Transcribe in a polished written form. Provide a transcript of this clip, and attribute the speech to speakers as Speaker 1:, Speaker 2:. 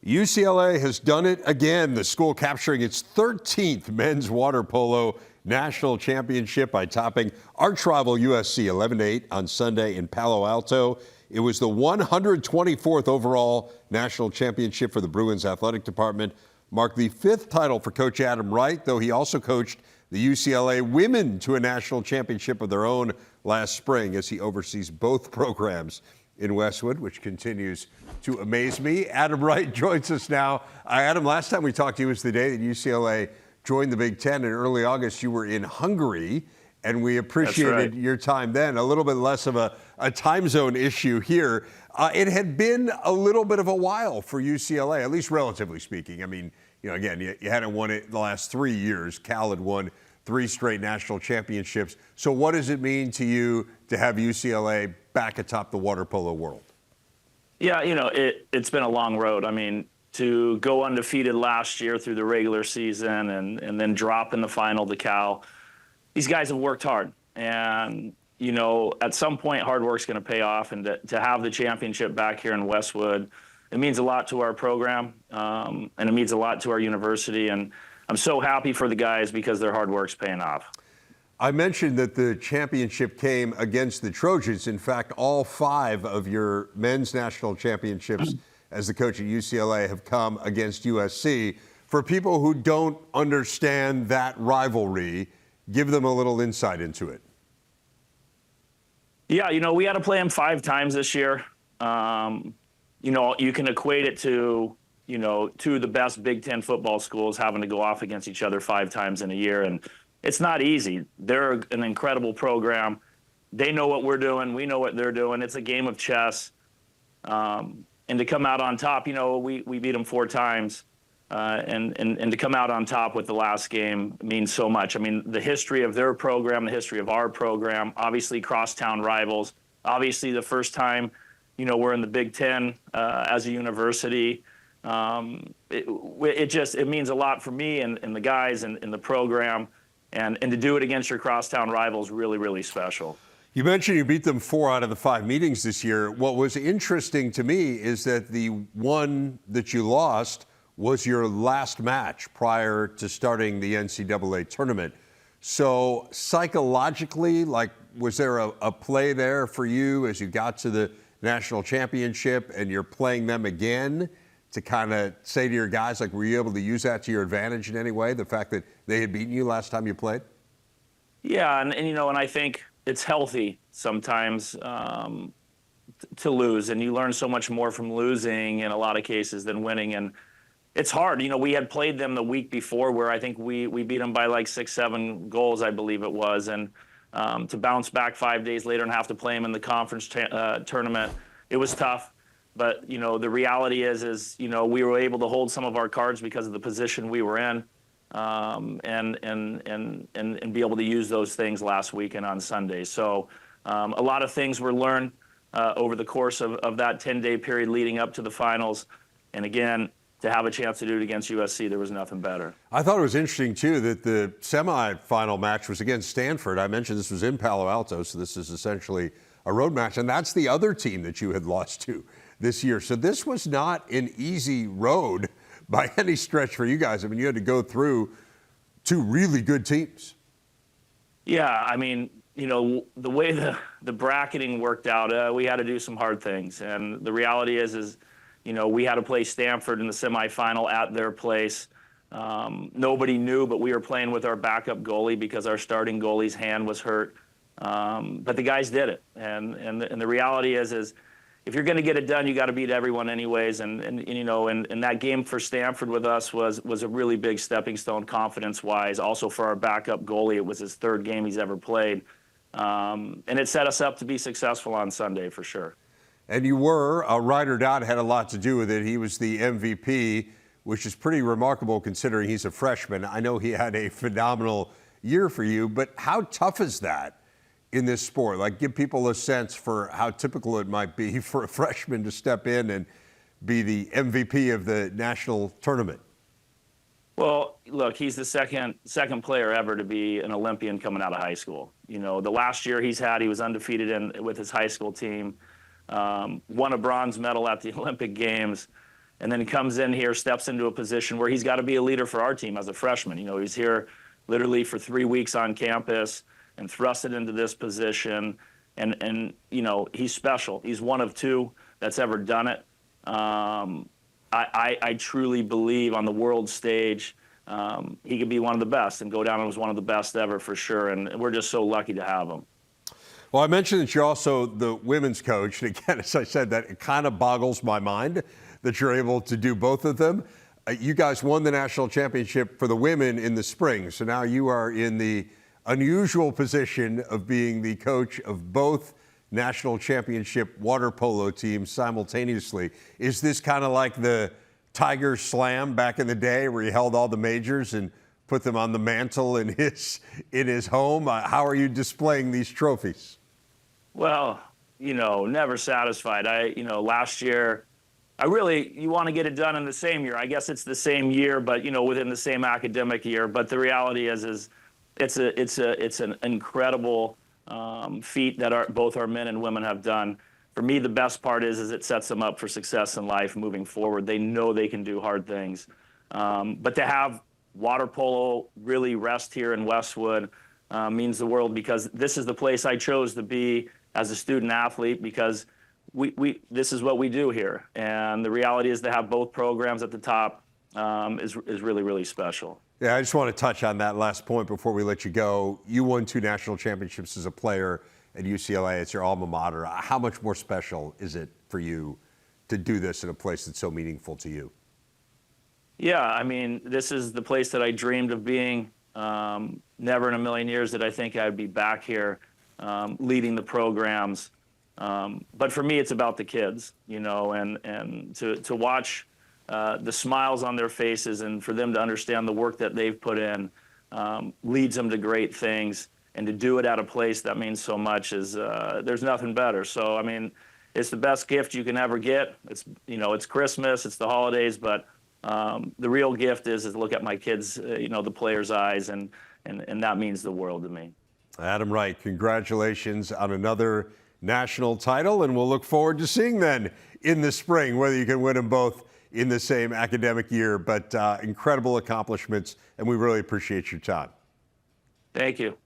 Speaker 1: UCLA has done it again. The school capturing its 13th men's water polo national championship by topping arch rival USC 11-8 on Sunday in Palo Alto. It was the 124th overall national championship for the Bruins athletic department, marked the 5th title for Coach Adam Wright, though he also coached the UCLA women to a national championship of their own last spring as he oversees both programs in Westwood, which continues to amaze me. Adam Wright joins us now. Adam, last time we talked to you was the day that UCLA joined the Big Ten. In early August, you were in Hungary, and we appreciated your time then. A little bit less of a time zone issue here. It had been a little bit of a while for UCLA, at least relatively speaking. I mean, again, you hadn't won it the last 3 years. Cal had won 3 straight national championships. So what does it mean to you to have UCLA back atop the water polo world?
Speaker 2: Yeah, it's been a long road. I mean, to go undefeated last year through the regular season and then drop in the final to Cal, these guys have worked hard. And, at some point, hard work's going to pay off. And to have the championship back here in Westwood, it means a lot to our program, and it means a lot to our university. And I'm so happy for the guys because their hard work's paying off.
Speaker 1: I mentioned that the championship came against the Trojans. In fact, all 5 of your men's national championships as the coach at UCLA have come against USC. For people who don't understand that rivalry, give them a little insight into it.
Speaker 2: Yeah, we had to play them 5 times this year. You can equate it to, 2 of the best Big Ten football schools having to go off against each other 5 times in a year. And it's not easy. They're an incredible program. They know what we're doing. We know what they're doing. It's a game of chess. And to come out on top, we beat them 4 times. And to come out on top with the last game means so much. I mean, the history of their program, the history of our program, obviously crosstown rivals, obviously the first time, we're in the Big Ten as a university. It means a lot for me and the guys and the program. And to do it against your crosstown rivals really, really special.
Speaker 1: You mentioned you beat them 4 out of the 5 meetings this year. What was interesting to me is that the one that you lost was your last match prior to starting the NCAA tournament. So psychologically, was there a play there for you as you got to the national championship and you're playing them again to kind of say to your guys, were you able to use that to your advantage in any way, the fact that they had beaten you last time you played?
Speaker 2: Yeah, and I think it's healthy sometimes to lose, and you learn so much more from losing in a lot of cases than winning, and it's hard. We had played them the week before where I think we beat them by 6, 7 goals, I believe it was, and to bounce back 5 days later and have to play them in the conference tournament, it was tough. But, the reality is we were able to hold some of our cards because of the position we were in, and be able to use those things last weekend on Sunday. So a lot of things were learned over the course of that 10-day period leading up to the finals. And again, to have a chance to do it against USC, there was nothing better.
Speaker 1: I thought it was interesting, too, that the semifinal match was against Stanford. I mentioned this was in Palo Alto, so this is essentially a road match. And that's the other team that you had lost to this year. So this was not an easy road by any stretch for you guys. I mean, you had to go through 2 really good teams.
Speaker 2: Yeah, I mean, the way the bracketing worked out, we had to do some hard things. And the reality is we had to play Stanford in the semifinal at their place. Nobody knew, but we were playing with our backup goalie because our starting goalie's hand was hurt. But the guys did it. And the reality is if you're going to get it done, you got to beat everyone anyways. And that game for Stanford with us was a really big stepping stone confidence-wise. Also for our backup goalie, it was his 3rd game he's ever played. And it set us up to be successful on Sunday for sure.
Speaker 1: And you were. Ryder Dodd had a lot to do with it. He was the MVP, which is pretty remarkable considering he's a freshman. I know he had a phenomenal year for you, but how tough is that in this sport? Give people a sense for how typical it might be for a freshman to step in and be the MVP of the national tournament.
Speaker 2: Well, look, he's the second player ever to be an Olympian coming out of high school. The last year he was undefeated with his high school team. Won a bronze medal at the Olympic Games. and then he comes in here, steps into a position where he's got to be a leader for our team as a freshman. You know, he's here literally for 3 weeks on campus and thrusted into this position. And you know, he's special. He's one of two that's ever done it. I truly believe on the world stage, he could be one of the best and go down as one of the best ever for sure. And we're just so lucky to have him.
Speaker 1: Well, I mentioned that you're also the women's coach. And again, as I said, that it kind of boggles my mind that you're able to do both of them. You guys won the national championship for the women in the spring. So now you are in the unusual position of being the coach of both national championship water polo teams simultaneously. Is this kind of like the Tiger Slam back in the day where he held all the majors and put them on the mantle in his home? How are you displaying these trophies?
Speaker 2: Well, you know, never satisfied. Last year, you want to get it done in the same year. I guess it's the same year, but, you know, within the same academic year. But the reality is it's an incredible feat that both our men and women have done. For me, the best part is it sets them up for success in life moving forward. They know they can do hard things. But to have water polo really rest here in Westwood means the world, because this is the place I chose to be as a student athlete, because this is what we do here. And the reality is to have both programs at the top is really, really special.
Speaker 1: Yeah, I just want to touch on that last point before we let you go. You won 2 national championships as a player at UCLA. It's your alma mater. How much more special is it for you to do this in a place that's so meaningful to you?
Speaker 2: Yeah, I mean, this is the place that I dreamed of being. Never in a million years did I think I'd be back here leading the programs. But for me, it's about the kids, you know, and to watch the smiles on their faces and for them to understand the work that they've put in leads them to great things. And to do it at a place that means so much is there's nothing better. So, I mean, it's the best gift you can ever get. It's, you know, it's Christmas, it's the holidays, but the real gift is to look at my kids, you know, the players' eyes, and that means the world to me.
Speaker 1: Adam Wright, congratulations on another national title, and we'll look forward to seeing then in the spring whether you can win them both in the same academic year. But incredible accomplishments, and we really appreciate your time.
Speaker 2: Thank you.